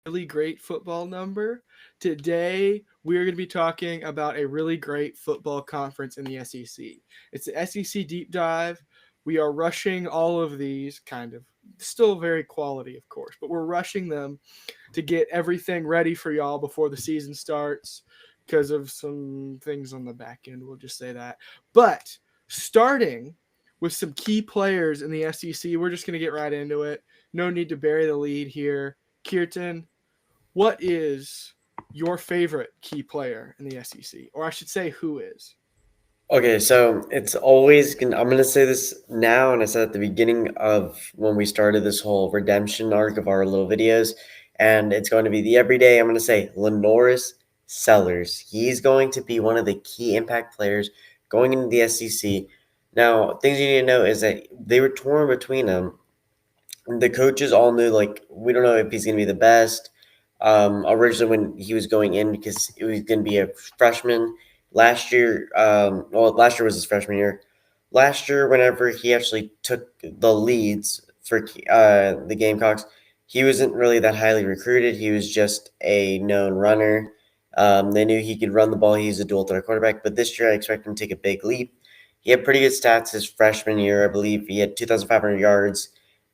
really great football number. Today, we are going to be talking about a really great football conference in the SEC. It's the SEC Deep Dive. We are rushing all of these, kind of, still very quality, of course, but we're rushing them to get everything ready for y'all before the season starts because of some things on the back end. We'll just say that. But starting with some key players in the SEC, we're just going to get right into it. No need to bury the lead here. Kirtan, what is your favorite key player in the SEC? Or I should say, who is? Okay, so it's always I'm gonna say this now, and I said at the beginning of when we started this whole redemption arc of our little videos, and it's going to be the everyday. I'm gonna say Lenoris Sellers. He's going to be one of the key impact players going into the SEC. Now, things you need to know is that they were torn between them. The coaches all knew, like, we don't know if he's going to be the best. Originally, when he was going in, because it was going to be a freshman last year. Last year was his freshman year. Last year, whenever he actually took the leads for the Gamecocks, he wasn't really that highly recruited. He was just a known runner. They knew he could run the ball. He's a dual threat quarterback. But this year, I expect him to take a big leap. He had pretty good stats his freshman year. I believe he had 2,500 yards,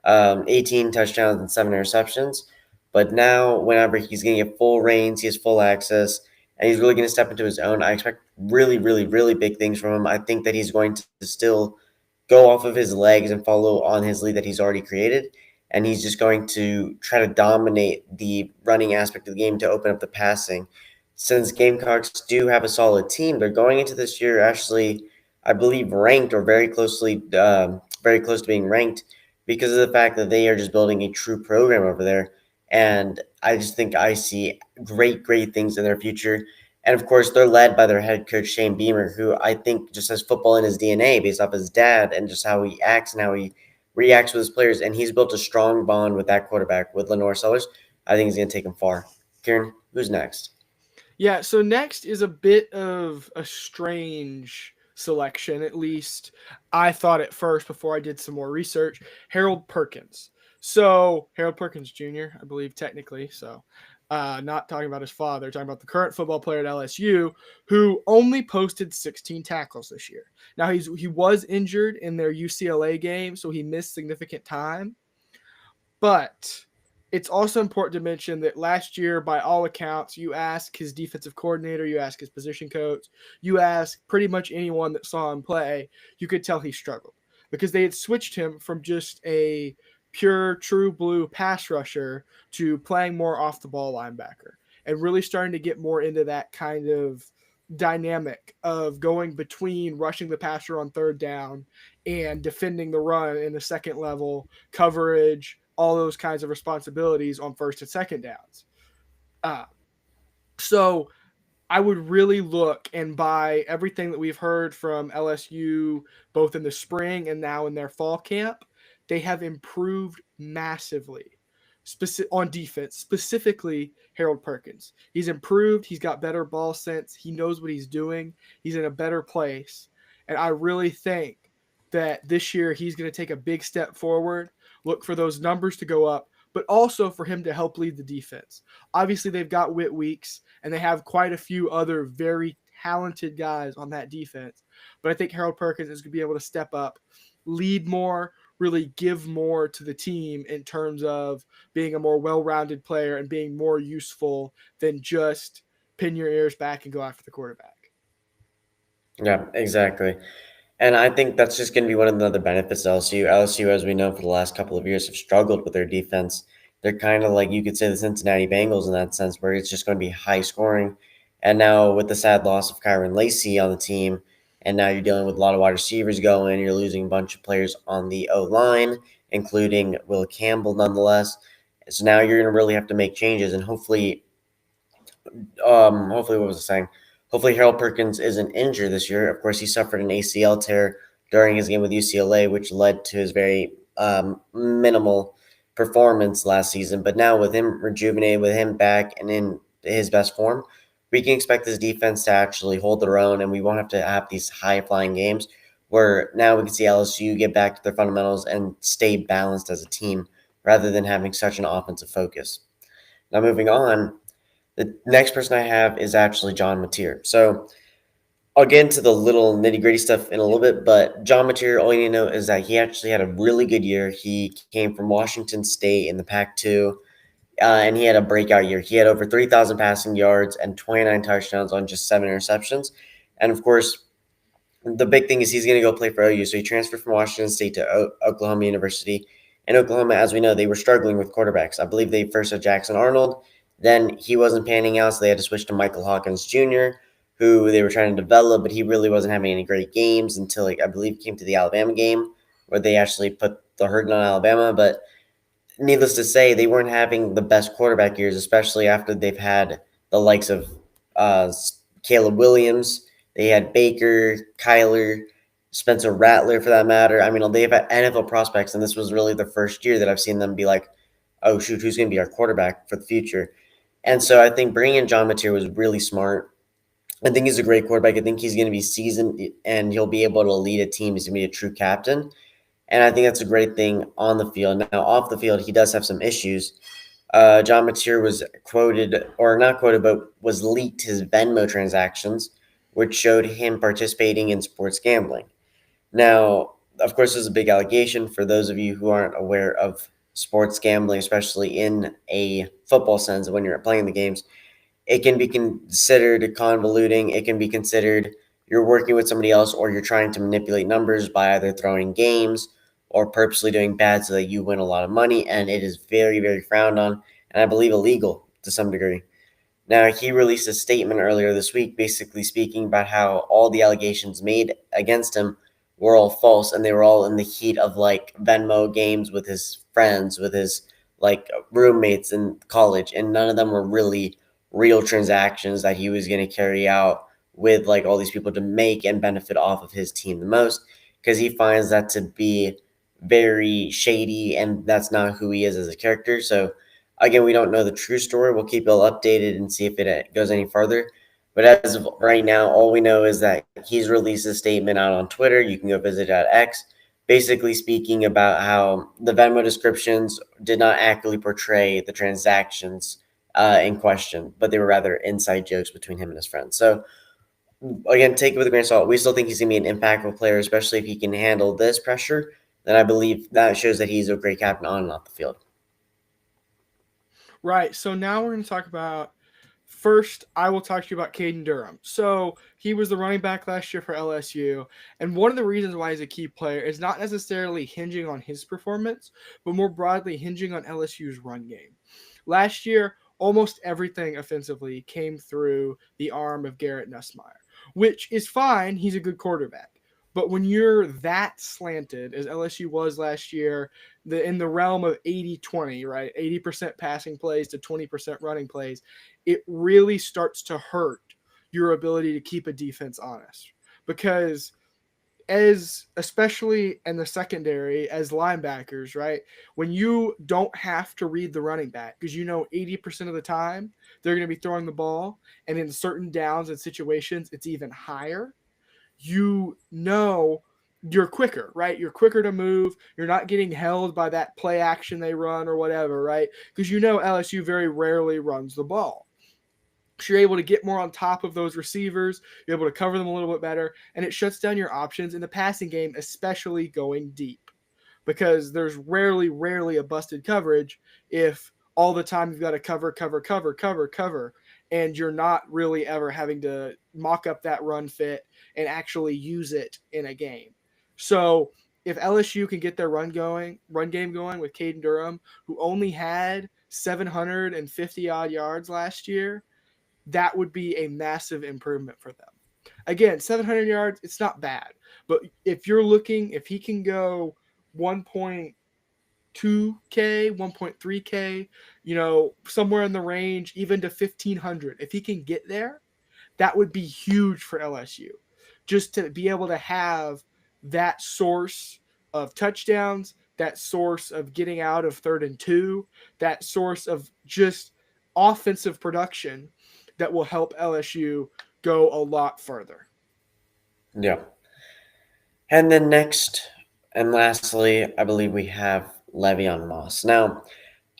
18 touchdowns and 7 interceptions. But now, whenever he's going to get full reins, he has full access, and he's really going to step into his own. I expect really, really, really big things from him. I think that he's going to still go off of his legs and follow on his lead that he's already created. And he's just going to try to dominate the running aspect of the game to open up the passing. Since Gamecocks do have a solid team, they're going into this year actually, I believe, ranked or very close to being ranked because of the fact that they are just building a true program over there. And I just think I see great, great things in their future. And of course, they're led by their head coach, Shane Beamer, who I think just has football in his DNA based off his dad and just how he acts and how he reacts with his players. And he's built a strong bond with that quarterback, with Lenore Sellers. I think he's going to take him far. Kieran, who's next? Yeah, so next is a bit of a strange selection, at least I thought at first before I did some more research. Harold Perkins. So, Harold Perkins Jr., I believe, technically. So, not talking about his father, talking about the current football player at LSU who only posted 16 tackles this year. Now, he was injured in their UCLA game, so he missed significant time. But it's also important to mention that last year, by all accounts, you ask his defensive coordinator, you ask his position coach, you ask pretty much anyone that saw him play, you could tell he struggled because they had switched him from just a pure, true blue pass rusher to playing more off the ball linebacker and really starting to get more into that kind of dynamic of going between rushing the passer on third down and defending the run in the second level, coverage, all those kinds of responsibilities on first and second downs. Uh, so I would really look and by everything that we've heard from LSU, both in the spring and now in their fall camp, they have improved massively on defense, specifically Harold Perkins. He's improved. He's got better ball sense. He knows what he's doing. He's in a better place. And I really think that this year he's going to take a big step forward, look for those numbers to go up, but also for him to help lead the defense. Obviously, they've got Whit Weeks, and they have quite a few other very talented guys on that defense. But I think Harold Perkins is going to be able to step up, lead more, really give more to the team in terms of being a more well-rounded player and being more useful than just pin your ears back and go after the quarterback. Yeah, exactly. And I think that's just going to be one of the other benefits of LSU. LSU, as we know, for the last couple of years have struggled with their defense. They're kind of like, you could say, the Cincinnati Bengals in that sense, where it's just going to be high scoring. And now with the sad loss of Kyron Lacey on the team, and now you're dealing with a lot of wide receivers going, you're losing a bunch of players on the O line, including Will Campbell, nonetheless. So now you're going to really have to make changes, and hopefully, what was I saying? Hopefully, Harold Perkins isn't injured this year. Of course, he suffered an ACL tear during his game with UCLA, which led to his very minimal performance last season. But now, with him rejuvenated, with him back and in his best form, we can expect this defense to actually hold their own, and we won't have to have these high flying games where now we can see LSU get back to their fundamentals and stay balanced as a team rather than having such an offensive focus. Now, moving on, the next person I have is actually John Mateer. So I'll get into the little nitty gritty stuff in a little bit, but John Mateer, all you need to know is that he actually had a really good year. He came from Washington State in the Pac-2, and he had a breakout year. He had over 3,000 passing yards and 29 touchdowns on just 7 interceptions. And of course, the big thing is he's going to go play for OU. So he transferred from Washington State to Oklahoma University. And Oklahoma, as we know, they were struggling with quarterbacks. I believe they first had Jackson Arnold. Then he wasn't panning out, so they had to switch to Michael Hawkins Jr., who they were trying to develop, but he really wasn't having any great games until, I believe, came to the Alabama game where they actually put the hurt on Alabama. But needless to say, they weren't having the best quarterback years, especially after they've had the likes of uh, Caleb Williams. They had Baker, Kyler, Spencer Rattler, for that matter. I mean, they've had NFL prospects, and this was really the first year that I've seen them be like, oh, shoot, who's going to be our quarterback for the future? And so I think bringing in John Mateer was really smart. I think he's a great quarterback. I think he's going to be seasoned, and he'll be able to lead a team. He's going to be a true captain. And I think that's a great thing on the field. Now, off the field, he does have some issues. John Mateer was quoted, or not quoted, but was leaked his Venmo transactions, which showed him participating in sports gambling. Now, of course, there's a big allegation for those of you who aren't aware of sports gambling, especially in a football sense when you're playing the games. It can be considered convoluting. It can be considered you're working with somebody else or you're trying to manipulate numbers by either throwing games or purposely doing bad so that you win a lot of money. And it is very, very frowned on and I believe illegal to some degree. Now, he released a statement earlier this week basically speaking about how all the allegations made against him were all false and they were all in the heat of Venmo games with his friends, with his roommates in college, and none of them were really real transactions that he was going to carry out with all these people to make and benefit off of his team the most, because he finds that to be very shady and that's not who he is as a character. So again, we don't know the true story. We'll keep you all updated and see if it goes any further. But as of right now, all we know is that he's released a statement out on Twitter. You can go visit at X, basically speaking about how the Venmo descriptions did not accurately portray the transactions in question, but they were rather inside jokes between him and his friends. So again, take it with a grain of salt. We still think he's going to be an impactful player, especially if he can handle this pressure. Then I believe that shows that he's a great captain on and off the field. Right. So now we're going to talk about. First, I will talk to you about Caden Durham. So he was the running back last year for LSU. And one of the reasons why he's a key player is not necessarily hinging on his performance, but more broadly hinging on LSU's run game. Last year, almost everything offensively came through the arm of Garrett Nussmeier, which is fine. He's a good quarterback. But when you're that slanted, as LSU was last year, in the realm of 80-20, right? 80% passing plays to 20% running plays, it really starts to hurt your ability to keep a defense honest. Because especially in the secondary as linebackers, right? When you don't have to read the running back, because 80% of the time they're going to be throwing the ball, and in certain downs and situations, it's even higher. You're quicker, right? You're quicker to move. You're not getting held by that play action they run or whatever, right? Because LSU very rarely runs the ball. So you're able to get more on top of those receivers. You're able to cover them a little bit better, and it shuts down your options in the passing game, especially going deep, because there's rarely a busted coverage if all the time you've got to cover, and you're not really ever having to mock up that run fit and actually use it in a game. So if LSU can get their run game going with Caden Durham, who only had 750 odd yards last year, that would be a massive improvement for them. Again, 700 yards, it's not bad. But if he can go 1.2K, 1.3K, somewhere in the range, even to 1,500, if he can get there, that would be huge for LSU. Just to be able to have that source of touchdowns, that source of getting out of 3rd and 2, that source of just offensive production that will help LSU go a lot further. Yeah. And then next and lastly, I believe we have Le'Veon Moss. Now,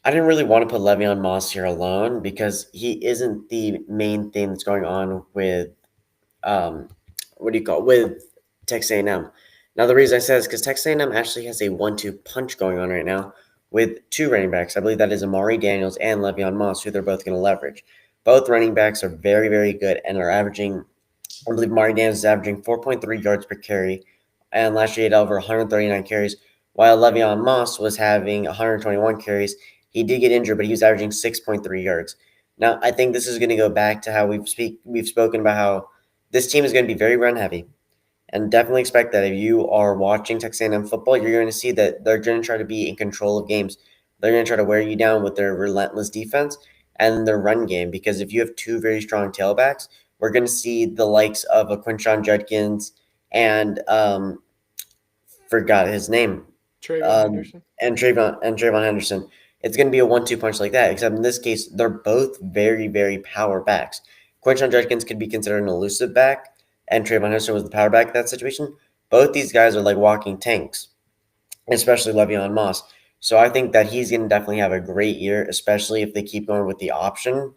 I didn't really want to put Le'Veon Moss here alone because he isn't the main thing that's going on with um, what do you call it, with Texas A&M. Now the reason I say this is because Texas A&M actually has a 1-2 punch going on right now with two running backs. I believe that is Amari Daniels and Le'Veon Moss, who they're both going to leverage. Both running backs are very, very good and are averaging. I believe Amari Daniels is averaging 4.3 yards per carry, and last year he had over 139 carries. While Le'Veon Moss was having 121 carries, he did get injured, but he was averaging 6.3 yards. Now I think this is going to go back to how we've spoken about how this team is going to be very run heavy, and definitely expect that if you are watching Texas A&M football, you're going to see that they're going to try to be in control of games. They're going to try to wear you down with their relentless defense and their run game. Because if you have two very strong tailbacks, we're going to see the likes of a Quinshon Judkins and forgot his name, Trayvon Henderson. Trayvon Henderson. It's going to be a 1-2 punch like that. Except in this case, they're both very, very power backs. Quinshon Judkins could be considered an elusive back, and Trayvon Henderson was the power back in that situation. Both these guys are like walking tanks, especially Le'Veon Moss. So I think that he's going to definitely have a great year, especially if they keep going with the option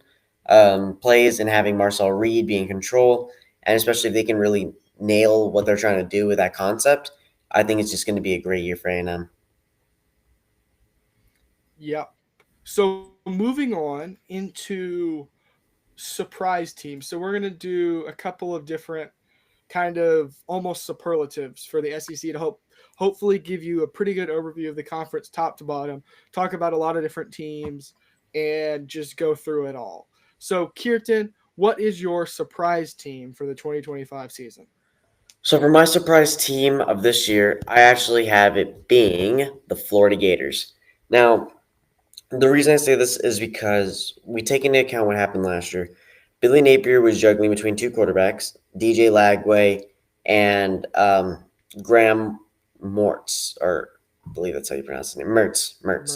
plays and having Marcel Reed be in control, and especially if they can really nail what they're trying to do with that concept. I think it's just going to be a great year for A&M. Yep. So moving on into surprise teams. So we're going to do a couple of different kind of almost superlatives for the SEC to hopefully give you a pretty good overview of the conference top to bottom, talk about a lot of different teams, and just go through it all. So, Kirtan, what is your surprise team for the 2025 season? So for my surprise team of this year, I actually have it being the Florida Gators. Now, the reason I say this is because we take into account what happened last year. Billy Napier was juggling between two quarterbacks, DJ Lagway and Graham Mortz, or I believe that's how you pronounce his name, Mertz. Merch.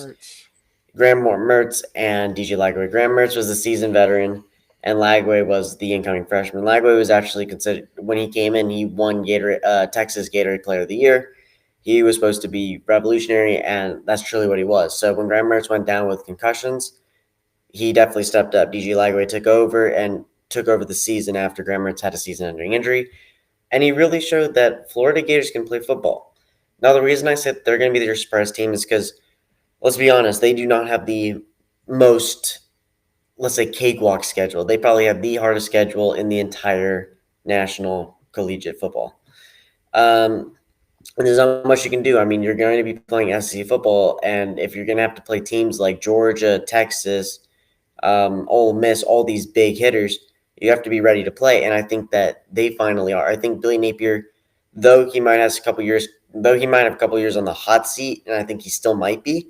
Graham Mertz and DJ Lagway. Graham Mertz was the seasoned veteran, and Lagway was the incoming freshman. Lagway was actually considered, when he came in, he won Texas Gatorade Player of the Year. He was supposed to be revolutionary, and that's truly what he was. So when Graham Mertz went down with concussions, he definitely stepped up. DJ Lagway took over the season after Graham Mertz had a season-ending injury, and he really showed that Florida Gators can play football. Now, the reason I said they're going to be their surprise team is because, let's be honest, they do not have the most, let's say, cakewalk schedule. They probably have the hardest schedule in the entire national collegiate football. And there's not much you can do. I mean, you're going to be playing SEC football, and if you're going to have to play teams like Georgia, Texas, Ole Miss, all these big hitters, you have to be ready to play. And I think that they finally are. I think Billy Napier, though he might have a couple years on the hot seat, and I think he still might be,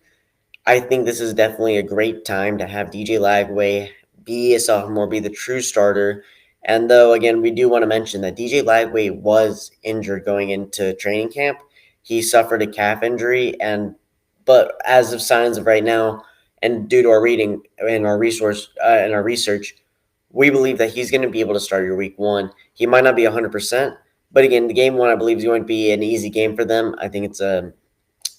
I think this is definitely a great time to have DJ Lagway be a sophomore, be the true starter. And though, again, we do want to mention that DJ Lagway was injured going into training camp. He suffered a calf injury, but as of signs of right now, and due to our reading and our research, we believe that he's going to be able to start your week one. He might not be 100%, but again, the game one I believe is going to be an easy game for them. I think it's a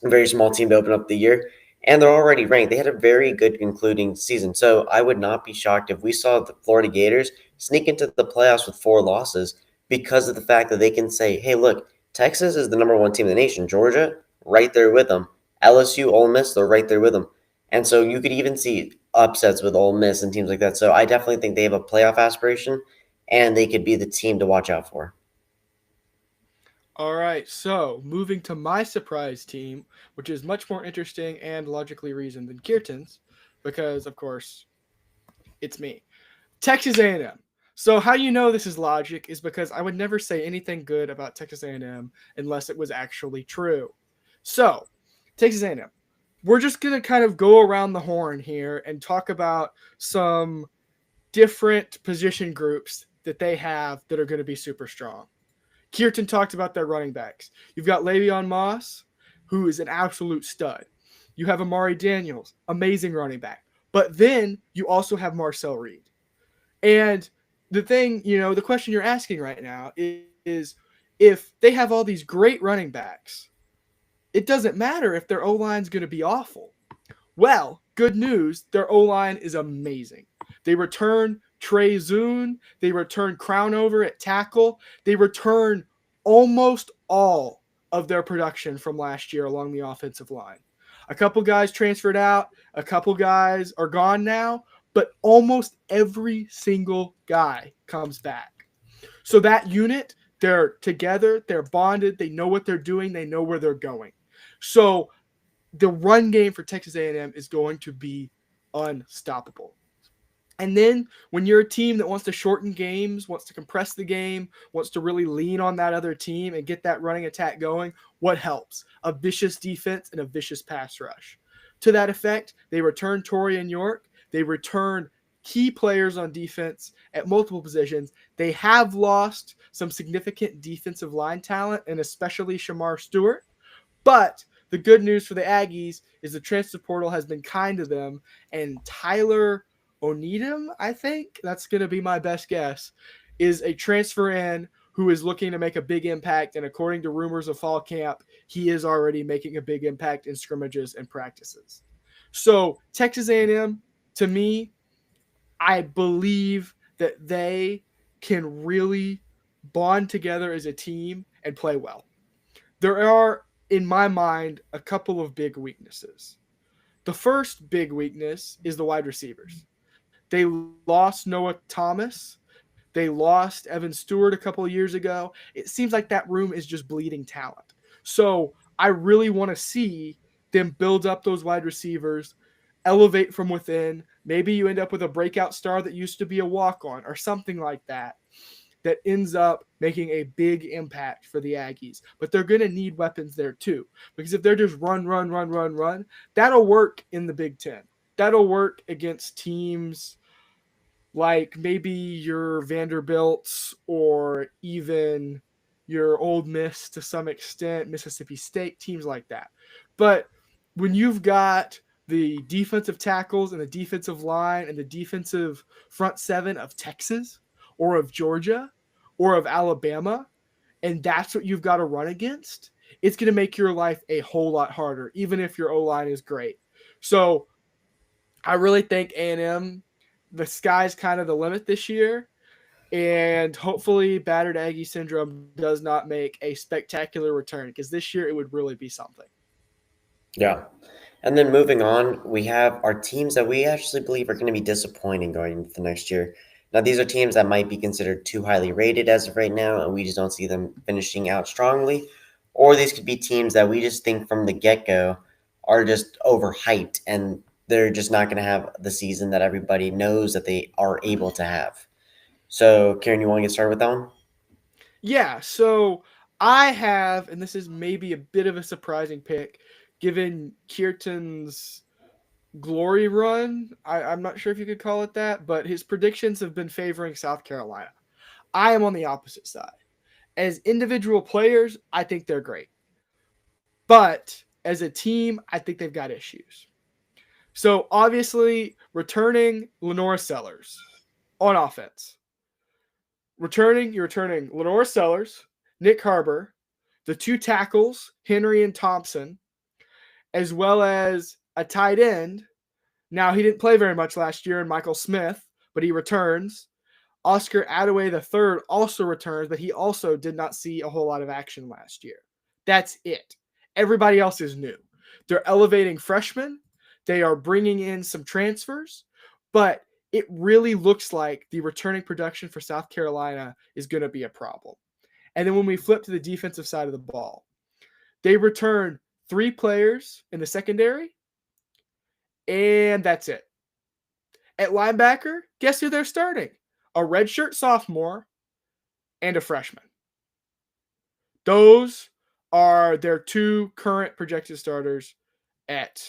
very small team to open up the year, and they're already ranked. They had a very good concluding season, so I would not be shocked if we saw the Florida Gators sneak into the playoffs with 4 losses because of the fact that they can say, hey, look, Texas is the number one team in the nation. Georgia, right there with them. LSU, Ole Miss, they're right there with them. And so you could even see upsets with Ole Miss and teams like that. So I definitely think they have a playoff aspiration, and they could be the team to watch out for. All right, so moving to my surprise team, which is much more interesting and logically reasoned than Kirtan's, because of course it's me. Texas A&M. So how you know this is logic is because I would never say anything good about Texas A&M unless it was actually true. So, Texas A&M. We're just going to kind of go around the horn here and talk about some different position groups that they have that are going to be super strong. Kirtan talked about their running backs. You've got Le'Veon Moss, who is an absolute stud. You have Amari Daniels, amazing running back. But then you also have Marcel Reed. And the thing, the question you're asking right now is if they have all these great running backs, it doesn't matter if their O-line's going to be awful. Well, Good news, their O-line is amazing. They return Trey Zune. They return Crownover at tackle. They return almost all of their production from last year along the offensive line. A couple guys transferred out. A couple guys are gone now. But almost every single guy comes back. So that unit, they're together. They're bonded. They know what they're doing. They know where they're going. So the run game for Texas A&M is going to be unstoppable. And then when you're a team that wants to shorten games, wants to compress the game, wants to really lean on that other team and get that running attack going, what helps? A vicious defense and a vicious pass rush. To that effect, they return Torian York. They return key players on defense at multiple positions. They have lost some significant defensive line talent, and especially Shamar Stewart. But the good news for the Aggies is the transfer portal has been kind to them, and Tyler Oneedham, I think that's going to be my best guess, is a transfer in who is looking to make a big impact. And according to rumors of fall camp, he is already making a big impact in scrimmages and practices. So Texas A&M, to me, I believe that they can really bond together as a team and play well. There are, in my mind, a couple of big weaknesses. The first big weakness is the wide receivers. They lost Noah Thomas. They lost Evan Stewart a couple of years ago. It seems like that room is just bleeding talent. So I really want to see them build up those wide receivers, elevate from within. Maybe you end up with a breakout star that used to be a walk-on or something like that ends up making a big impact for the Aggies. But they're going to need weapons there too. Because if they're just run, that'll work in the Big Ten. That'll work against teams like maybe your Vanderbilts or even your Ole Miss to some extent, Mississippi State, teams like that. But when you've got the defensive tackles and the defensive line and the defensive front seven of Texas or of Georgia or of Alabama, and that's what you've got to run against, it's going to make your life a whole lot harder, even if your O-line is great. So I really think A&M, the sky's kind of the limit this year, and hopefully battered Aggie syndrome does not make a spectacular return, because this year it would really be something. Yeah. And then moving on, we have our teams that we actually believe are going to be disappointing going into the next year. Now, these are teams that might be considered too highly rated as of right now, and we just don't see them finishing out strongly. Or these could be teams that we just think from the get-go are just overhyped, and they're just not going to have the season that everybody knows that they are able to have. So, Kieran, you want to get started with that one? Yeah, so I have, and this is maybe a bit of a surprising pick, given Kirtan's glory run. I'm not sure if you could call it that, but his predictions have been favoring South Carolina. I am on the opposite side. As individual players, I think they're great. But as a team, I think they've got issues. So obviously, returning Lenora Sellers on offense. You're returning Lenora Sellers, Nick Harbor, the two tackles, Henry and Thompson, as well as a tight end. Now, he didn't play very much last year in Michael Smith, but he returns. Oscar Adaway III also returns, but he also did not see a whole lot of action last year. That's it. Everybody else is new. They're elevating freshmen. They are bringing in some transfers, but it really looks like the returning production for South Carolina is going to be a problem. And then when we flip to the defensive side of the ball, they return 3 players in the secondary, and that's it. At linebacker, guess who they're starting? A redshirt sophomore and a freshman. Those are their 2 current projected starters at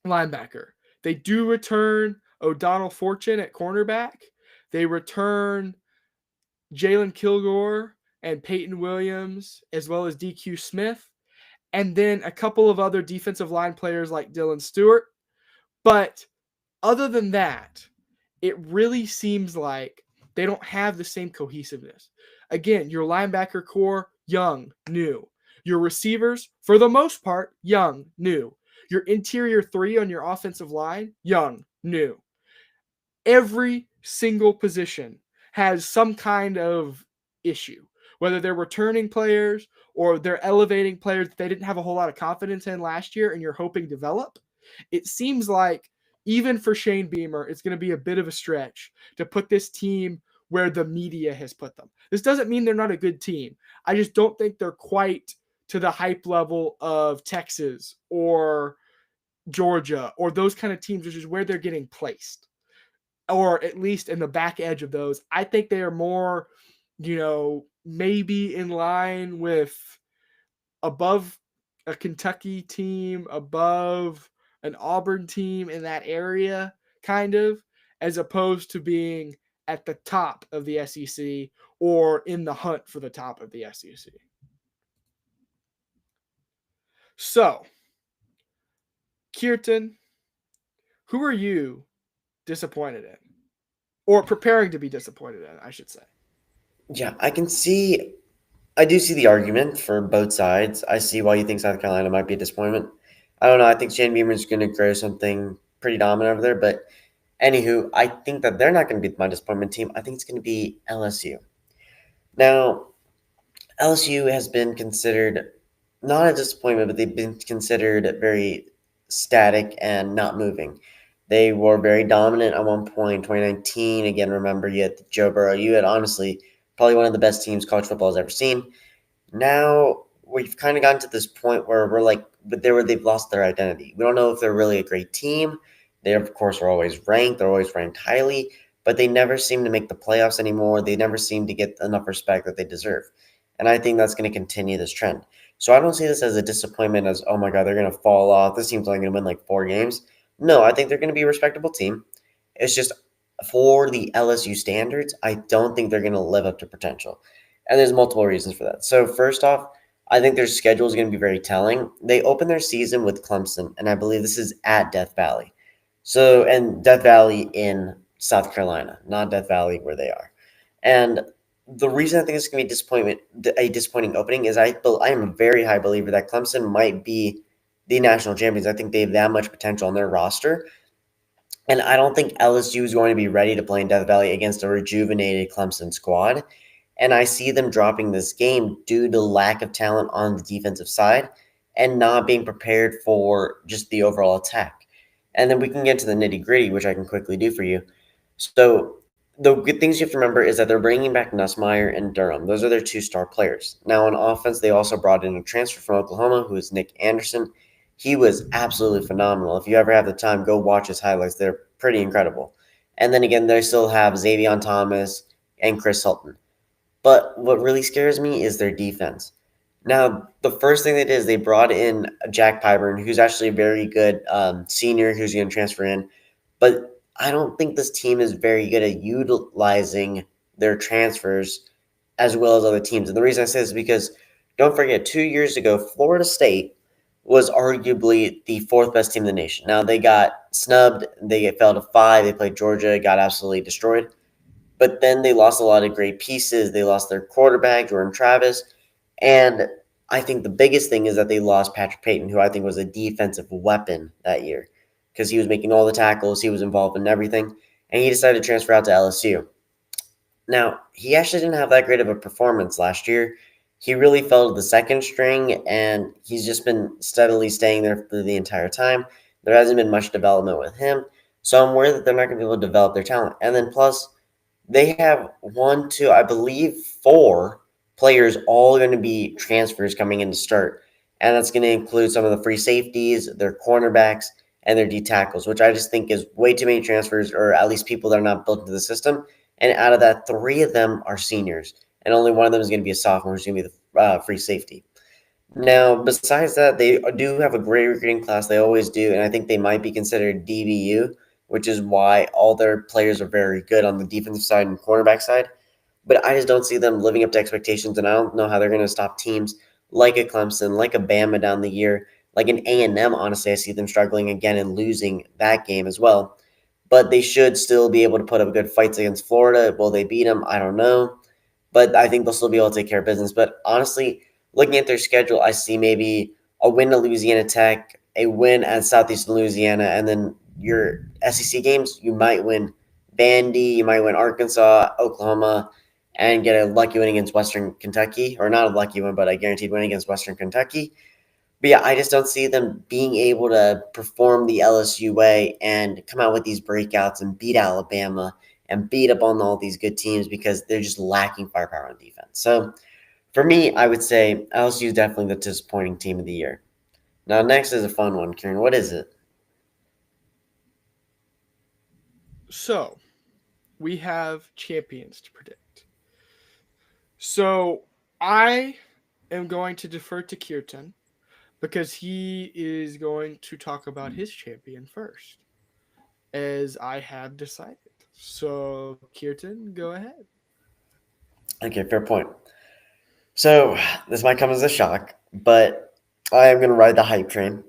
linebacker. They do return O'Donnell Fortune at cornerback. They return Jalen Kilgore and Peyton Williams, as well as DQ Smith, and then a couple of other defensive line players like Dylan Stewart. But other than that, it really seems like they don't have the same cohesiveness. Again, your linebacker core, young, new. Your receivers, for the most part, young, new. Your interior three on your offensive line, young, new. Every single position has some kind of issue, whether they're returning players or they're elevating players that they didn't have a whole lot of confidence in last year and you're hoping develop. It seems like even for Shane Beamer, it's going to be a bit of a stretch to put this team where the media has put them. This doesn't mean they're not a good team. I just don't think they're quite to the hype level of Texas or Georgia or those kind of teams, which is where they're getting placed, or at least in the back edge of those. I think they are more, maybe in line with above a Kentucky team, above an Auburn team in that area, kind of, as opposed to being at the top of the SEC or in the hunt for the top of the SEC. So, Kirtan, who are you disappointed in? Or preparing to be disappointed in, I should say. Yeah, I do see the argument for both sides. I see why you think South Carolina might be a disappointment. I don't know. I think Shane Beamer's going to grow something pretty dominant over there. But anywho, I think that they're not going to be my disappointment team. I think it's going to be LSU. Now, LSU has been considered not a disappointment, but they've been considered very static and not moving. They were very dominant at one point in 2019. Again, remember, you had Joe Burrow. You had honestly probably one of the best teams college football has ever seen. Now we've kind of gotten to this point where we're like, but they've lost their identity. We don't know if they're really a great team. They, of course, are always ranked. They're always ranked highly, but they never seem to make the playoffs anymore. They never seem to get enough respect that they deserve. And I think that's going to continue this trend. So I don't see this as a disappointment as, oh my God, they're going to fall off. This team's only going to win like 4 games. No, I think they're going to be a respectable team. It's just for the LSU standards, I don't think they're going to live up to potential. And there's multiple reasons for that. So first off, I think their schedule is going to be very telling. They open their season with Clemson, and I believe this is at Death Valley. So, and Death Valley in South Carolina, not Death Valley where they are. And the reason I think it's going to be a disappointing opening is I am a very high believer that Clemson might be the national champions. I think they have that much potential on their roster. And I don't think LSU is going to be ready to play in Death Valley against a rejuvenated Clemson squad. And I see them dropping this game due to lack of talent on the defensive side and not being prepared for just the overall attack. And then we can get to the nitty gritty, which I can quickly do for you. So the good things you have to remember is that they're bringing back Nussmeier and Durham. Those are their 2 star players. Now on offense, they also brought in a transfer from Oklahoma, who is Nick Anderson. He was absolutely phenomenal. If you ever have the time, go watch his highlights. They're pretty incredible. And then again, they still have Xavion Thomas and Chris Hilton. But what really scares me is their defense. Now, the first thing they did is they brought in Jack Pyburn, who's actually a very good senior who's going to transfer in. But I don't think this team is very good at utilizing their transfers as well as other teams. And the reason I say this is because don't forget, 2 years ago, Florida State was arguably the 4th best team in the nation. Now, they got snubbed. They fell to 5. They played Georgia, got absolutely destroyed. But then they lost a lot of great pieces. They lost their quarterback, Jordan Travis. And I think the biggest thing is that they lost Patrick Payton, who I think was a defensive weapon that year because he was making all the tackles. He was involved in everything. And he decided to transfer out to LSU. Now, he actually didn't have that great of a performance last year. He really fell to the second string, and he's just been steadily staying there for the entire time. There hasn't been much development with him. So I'm worried that they're not going to be able to develop their talent. And then plus, they have 1, 2, I believe 4 players all going to be transfers coming in to start. And that's going to include some of the free safeties, their cornerbacks, and their D tackles, which I just think is way too many transfers, or at least people that are not built into the system. And out of that, 3 of them are seniors. And only one of them is going to be a sophomore, who's going to be the free safety. Now, besides that, they do have a great recruiting class. They always do. And I think they might be considered DBU, which is why all their players are very good on the defensive side and cornerback side. But I just don't see them living up to expectations, and I don't know how they're going to stop teams like a Clemson, like a Bama down the year, like an A&M. Honestly, I see them struggling again and losing that game as well. But they should still be able to put up good fights against Florida. Will they beat them? I don't know. But I think they'll still be able to take care of business. But honestly, looking at their schedule, I see maybe a win to Louisiana Tech, a win at Southeastern Louisiana, and then your SEC games, you might win Vandy, you might win Arkansas, Oklahoma, and get a lucky win against Western Kentucky, or not a lucky one, but a guaranteed win against Western Kentucky. But yeah, I just don't see them being able to perform the LSU way and come out with these breakouts and beat Alabama and beat up on all these good teams because they're just lacking firepower on defense. So for me, I would say LSU is definitely the disappointing team of the year. Now, next is a fun one, Kieran. What is it? So we have champions to predict. So I am going to defer to Kirtan because he is going to talk about his champion first, as I have decided. So, Kirtan, go ahead. Okay, fair point. So this might come as a shock, but I am going to ride the hype train,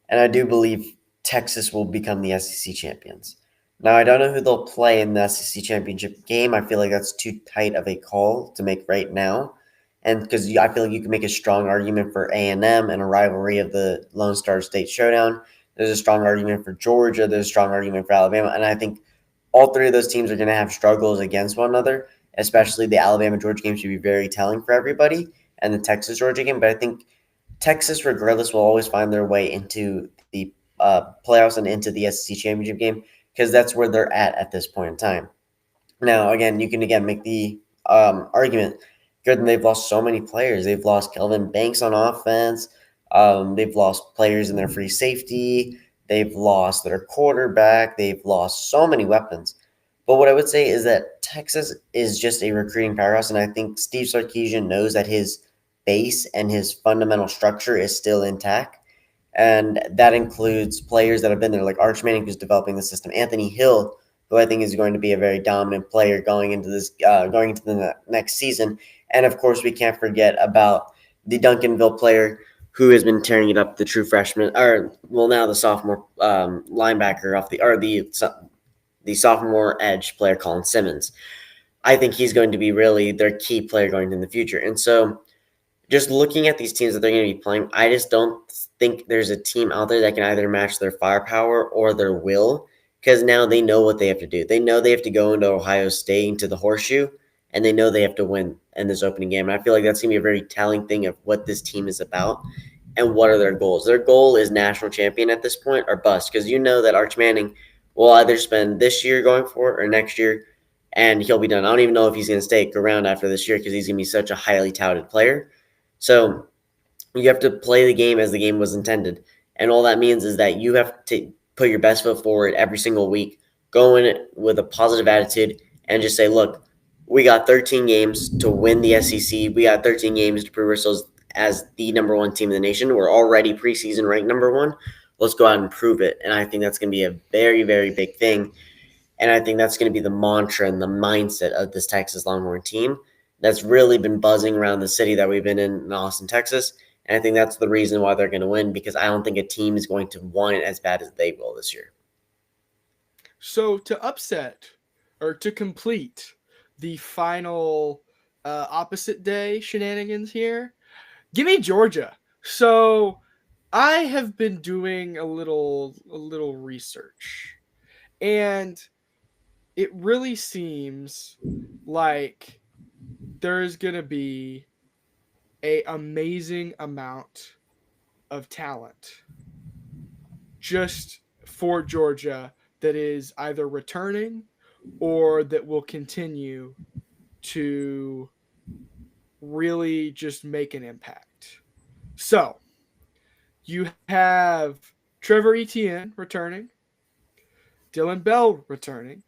and I do believe Texas will become the SEC champions. Now, I don't know who they'll play in the SEC championship game. I feel like that's too tight of a call to make right now, and because I feel like you can make a strong argument for A&M and a rivalry of the Lone Star State Showdown. There's a strong argument for Georgia. There's a strong argument for Alabama, and I think all three of those teams are going to have struggles against one another. Especially the Alabama Georgia game should be very telling for everybody, and the Texas Georgia game. But I think Texas, regardless, will always find their way into the playoffs and into the SEC championship game because that's where they're at this point in time. Now, again, you can make the argument. Good, and they've lost so many players. They've lost Kelvin Banks on offense. They've lost players in their free safety. They've lost their quarterback. They've lost so many weapons. But what I would say is that Texas is just a recruiting powerhouse, and I think Steve Sarkisian knows that his base and his fundamental structure is still intact. And that includes players that have been there, like Arch Manning, who's developing the system, Anthony Hill, who I think is going to be a very dominant player going into the next season, and of course we can't forget about the Duncanville player who has been tearing it up, the true freshman, or well now the sophomore linebacker off the sophomore edge player Colin Simmons. I think he's going to be really their key player going in the future, and so just looking at these teams that they're going to be playing, I just don't think there's a team out there that can either match their firepower or their will because now they know what they have to do. They know they have to go into Ohio State, into the horseshoe, and they know they have to win in this opening game. And I feel like that's going to be a very telling thing of what this team is about and what are their goals. Their goal is national champion at this point or bust because you know that Arch Manning will either spend this year going for it or next year, and he'll be done. I don't even know if he's going to stay around after this year because he's going to be such a highly touted player. So you have to play the game as the game was intended. And all that means is that you have to put your best foot forward every single week, go in with a positive attitude, and just say, look, we got 13 games to win the SEC. We got 13 games to prove ourselves as the number one team in the nation. We're already preseason ranked number one. Let's go out and prove it. And I think that's going to be a very, very big thing. And I think that's going to be the mantra and the mindset of this Texas Longhorn team that's really been buzzing around the city that we've been in Austin, Texas. And I think that's the reason why they're going to win because I don't think a team is going to want it as bad as they will this year. So, to upset or to complete the final opposite day shenanigans here, give me Georgia. So, I have been doing a little research, and it really seems like there's going to be a amazing amount of talent just for Georgia that is either returning or that will continue to really just make an impact. So, you have Trevor Etienne returning, Dylan Bell returning,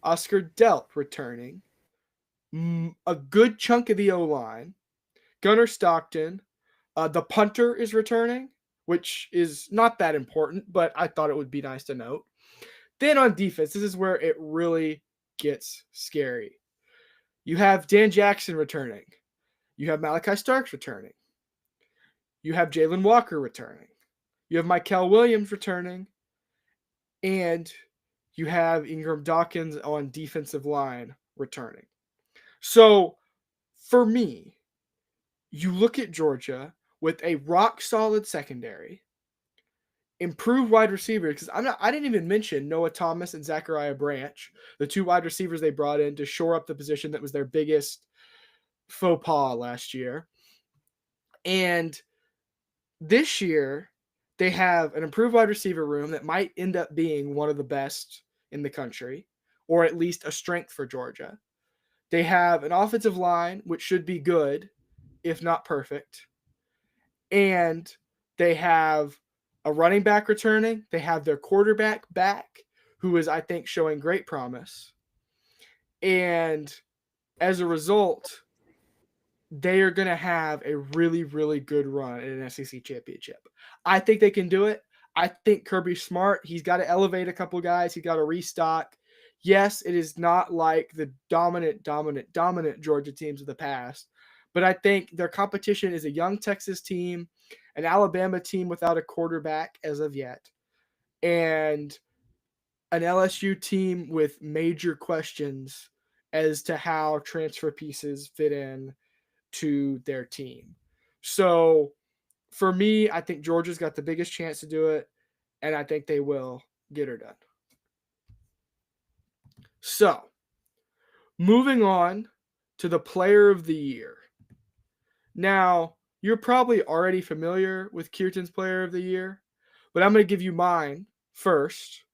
Oscar Delp returning, a good chunk of the O line, Gunnar Stockton, the punter is returning, which is not that important, but I thought it would be nice to note. Then on defense, this is where it really gets scary. You have Dan Jackson returning. You have Malachi Starks returning. You have Jalen Walker returning. You have Michael Williams returning. And you have Ingram Dawkins on defensive line returning. So for me, you look at Georgia with a rock solid secondary, improved wide receivers, because I didn't even mention Noah Thomas and Zachariah Branch, the two wide receivers they brought in to shore up the position that was their biggest faux pas last year. And this year, they have an improved wide receiver room that might end up being one of the best in the country, or at least a strength for Georgia. They have an offensive line, which should be good, if not perfect. And they have a running back returning. They have their quarterback back, who is, I think, showing great promise. And as a result, they are going to have a really, really good run in an SEC championship. I think they can do it. I think Kirby's smart. He's got to elevate a couple guys. He's got to restock. Yes, it is not like the dominant Georgia teams of the past, but I think their competition is a young Texas team, an Alabama team without a quarterback as of yet, and an LSU team with major questions as to how transfer pieces fit in to their team. So for me, I think Georgia's got the biggest chance to do it, and I think they will get her done. So moving on to the player of the year. Now, you're probably already familiar with Kirtan's player of the year, but I'm going to give you mine first,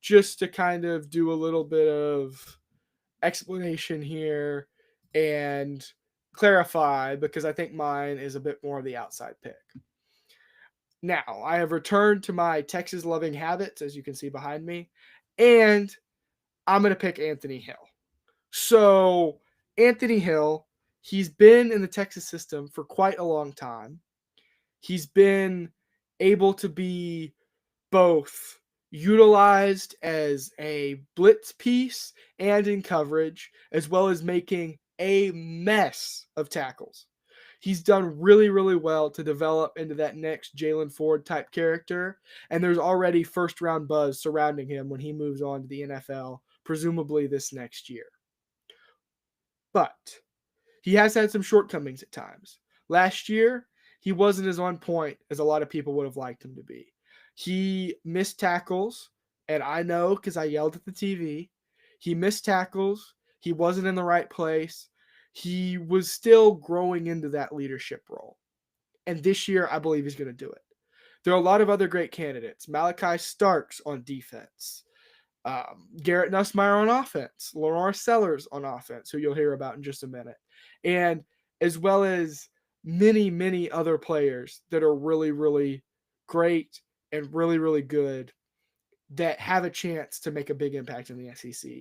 just to kind of do a little bit of explanation here and clarify, because I think mine is a bit more of the outside pick. Now, I have returned to my Texas loving habits, as you can see behind me, and I'm going to pick Anthony Hill. So, Anthony Hill, he's been in the Texas system for quite a long time. He's been able to be both utilized as a blitz piece and in coverage, as well as making a mess of tackles. He's done really, really well to develop into that next Jalen Ford type character, and there's already first round buzz surrounding him when he moves on to the NFL, presumably this next year. But he has had some shortcomings at times. Last year, he wasn't as on point as a lot of people would have liked him to be. He missed tackles, and I know because I yelled at the TV. He missed tackles. He wasn't in the right place. He was still growing into that leadership role. And this year, I believe he's going to do it. There are a lot of other great candidates. Malachi Starks on defense. Garrett Nussmeier on offense. Lenore Sellers on offense, who you'll hear about in just a minute. And as well as many, many other players that are really, really great and really, really good that have a chance to make a big impact in the SEC.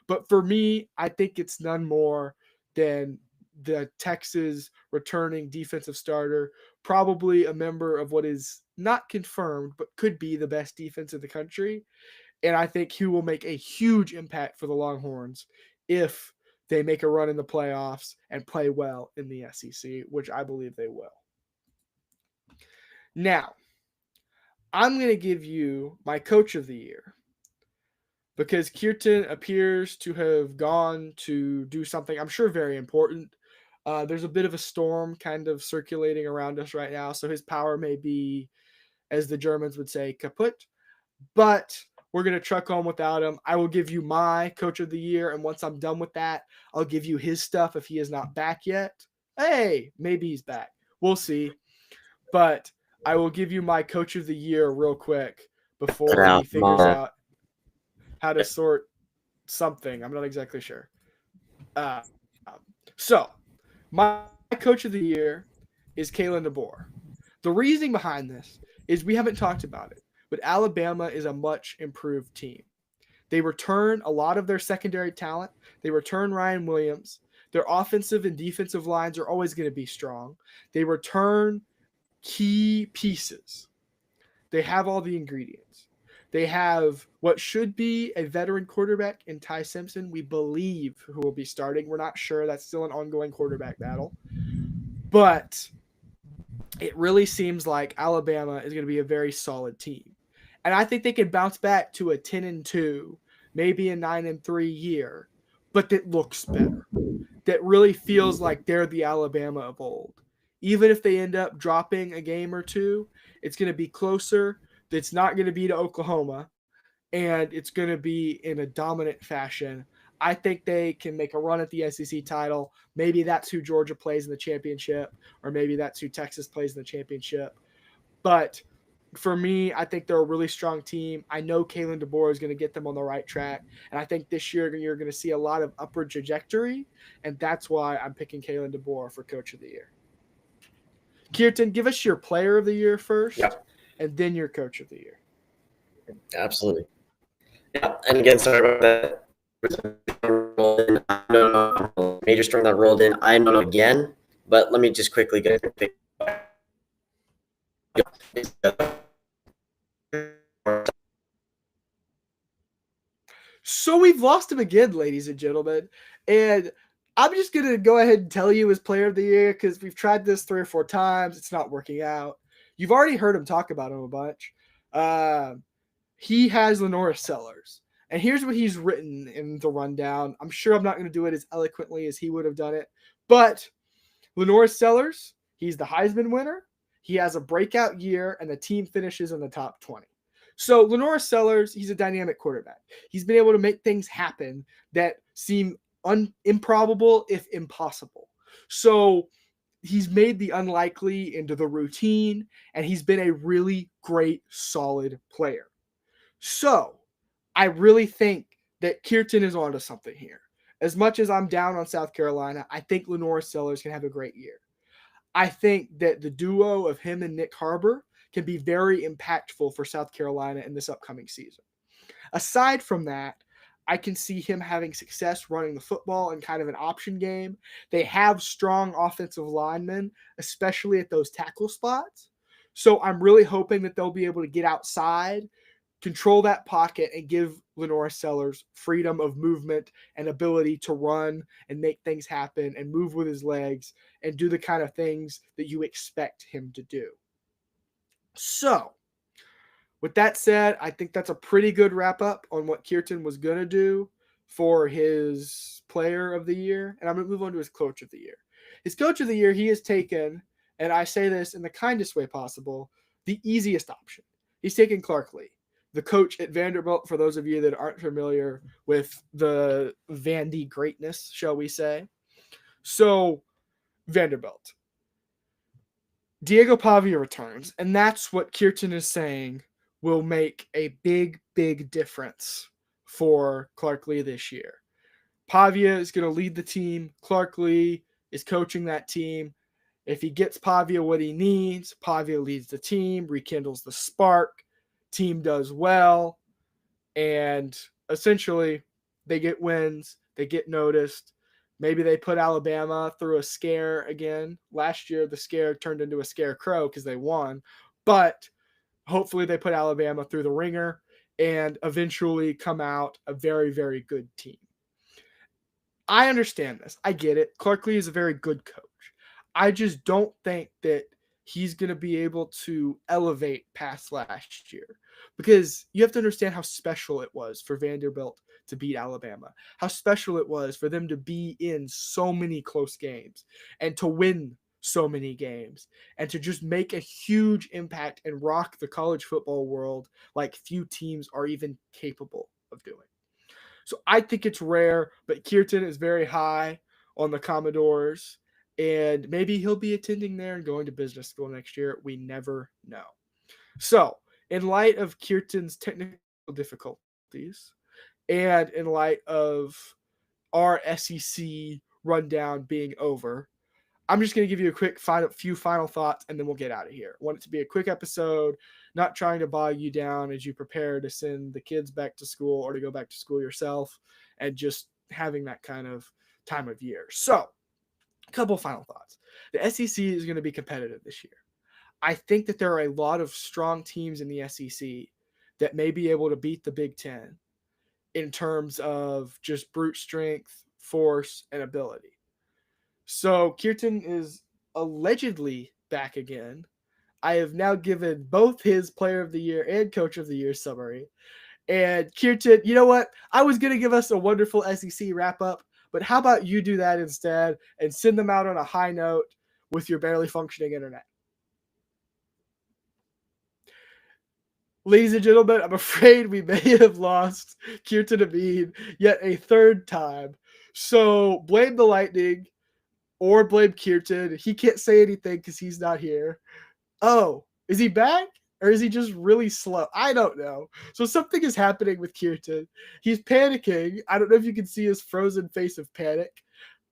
But for me, I think it's none more than the Texas returning defensive starter, probably a member of what is not confirmed, but could be the best defense in the country. And I think he will make a huge impact for the Longhorns if they make a run in the playoffs and play well in the SEC, which I believe they will. Now, I'm going to give you my coach of the year because Kirtan appears to have gone to do something, I'm sure, very important. There's a bit of a storm kind of circulating around us right now, so his power may be, as the Germans would say, kaput. But we're going to truck on without him. I will give you my coach of the year, and once I'm done with that, I'll give you his stuff if he is not back yet. Hey, maybe he's back. We'll see. But I will give you my coach of the year real quick before he figures out how to sort something. I'm not exactly sure. So, my coach of the year is Kalen DeBoer. The reasoning behind this is we haven't talked about it, but Alabama is a much improved team. They return a lot of their secondary talent. They return Ryan Williams. Their offensive and defensive lines are always going to be strong. They return key pieces. They have all the ingredients. They have what should be a veteran quarterback in Ty Simpson, we believe, who will be starting. We're not sure. That's still an ongoing quarterback battle. But it really seems like Alabama is going to be a very solid team. And I think they can bounce back to a 10-2, maybe a 9-3 year, but that looks better. That really feels like they're the Alabama of old. Even if they end up dropping a game or two, it's going to be closer. It's not going to be to Oklahoma, and it's going to be in a dominant fashion. I think they can make a run at the SEC title. Maybe that's who Georgia plays in the championship, or maybe that's who Texas plays in the championship. But for me, I think they're a really strong team. I know Kalen DeBoer is going to get them on the right track. And I think this year you're going to see a lot of upward trajectory. And that's why I'm picking Kalen DeBoer for Coach of the Year. Kirtan, give us your Player of the Year first, and then your Coach of the Year. Absolutely. Yeah, and again, sorry about that. I don't know, major storm that rolled in. I don't know again, but let me just quickly go. So we've lost him again, ladies and gentlemen. And I'm just going to go ahead and tell you his Player of the Year because we've tried this 3 or 4 times. It's not working out. You've already heard him talk about him a bunch. He has Lenora Sellers. And here's what he's written in the rundown. I'm sure I'm not going to do it as eloquently as he would have done it. But Lenora Sellers, he's the Heisman winner. He has a breakout year, and the team finishes in the top 20. So Lenora Sellers, he's a dynamic quarterback. He's been able to make things happen that seem improbable, if impossible. So he's made the unlikely into the routine, and he's been a really great, solid player. So I really think that Kirtan is onto something here. As much as I'm down on South Carolina, I think Lenora Sellers can have a great year. I think that the duo of him and Nick Harbor can be very impactful for South Carolina in this upcoming season. Aside from that, I can see him having success running the football in kind of an option game. They have strong offensive linemen, especially at those tackle spots. So I'm really hoping that they'll be able to get outside, control that pocket, and give Lenora Sellers freedom of movement and ability to run and make things happen and move with his legs and do the kind of things that you expect him to do. So, with that said, I think that's a pretty good wrap up on what Kirtan was going to do for his Player of the Year. And I'm going to move on to his Coach of the Year. His Coach of the Year, he has taken, and I say this in the kindest way possible, the easiest option. He's taken Clark Lee, the coach at Vanderbilt, for those of you that aren't familiar with the Vandy greatness, shall we say. So, Vanderbilt. Diego Pavia returns, and that's what Kirtan is saying will make a big, big difference for Clark Lee this year. Pavia is going to lead the team. Clark Lee is coaching that team. If he gets Pavia what he needs, Pavia leads the team, rekindles the spark, team does well, and essentially they get wins, they get noticed. Maybe they put Alabama through a scare again. Last year, the scare turned into a scarecrow because they won. But hopefully they put Alabama through the ringer and eventually come out a very, very good team. I understand this. I get it. Clark Lee is a very good coach. I just don't think that he's going to be able to elevate past last year because you have to understand how special it was for Vanderbilt to beat Alabama, how special it was for them to be in so many close games and to win so many games and to just make a huge impact and rock the college football world like few teams are even capable of doing. So I think it's rare, but Kirtan is very high on the Commodores, and maybe he'll be attending there and going to business school next year. We never know. So in light of Kirtan's technical difficulties, and in light of our SEC rundown being over, I'm just going to give you a quick few final thoughts, and then we'll get out of here. I want it to be a quick episode, not trying to bog you down as you prepare to send the kids back to school or to go back to school yourself, and just having that kind of time of year. So, a couple final thoughts. The SEC is going to be competitive this year. I think that there are a lot of strong teams in the SEC that may be able to beat the Big Ten in terms of just brute strength, force, and ability. So Kirtan is allegedly back again. I have now given both his Player of the Year and Coach of the Year summary. And Kirtan, you know what? I was going to give us a wonderful SEC wrap-up, but how about you do that instead and send them out on a high note with your barely functioning internet? Ladies and gentlemen, I'm afraid we may have lost Kirtan Amin yet a third time. So blame the Lightning or blame Kirtan. He can't say anything because he's not here. Oh, is he back? Or is he just really slow? I don't know. So something is happening with Kirtan. He's panicking. I don't know if you can see his frozen face of panic.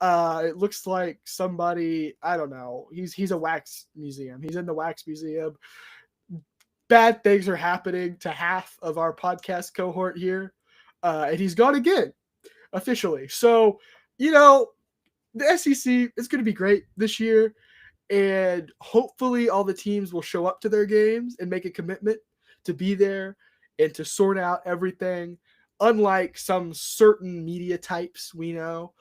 It looks like somebody, I don't know. He's a wax museum. He's in the wax museum. Bad things are happening to half of our podcast cohort here. And he's gone again, officially. So, the SEC is going to be great this year. And hopefully all the teams will show up to their games and make a commitment to be there and to sort out everything, unlike some certain media types we know.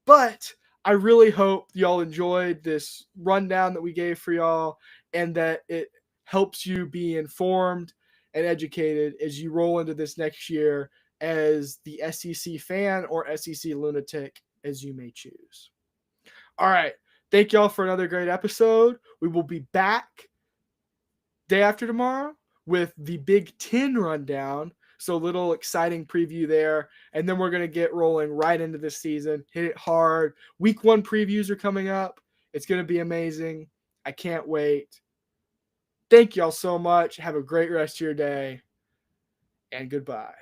But I really hope y'all enjoyed this rundown that we gave for y'all and that it helps you be informed and educated as you roll into this next year as the SEC fan or SEC lunatic, as you may choose. All right. Thank y'all for another great episode. We will be back day after tomorrow with the Big Ten rundown. So little exciting preview there. And then we're going to get rolling right into this season. Hit it hard. Week 1 previews are coming up. It's going to be amazing. I can't wait. Thank y'all so much. Have a great rest of your day. And goodbye.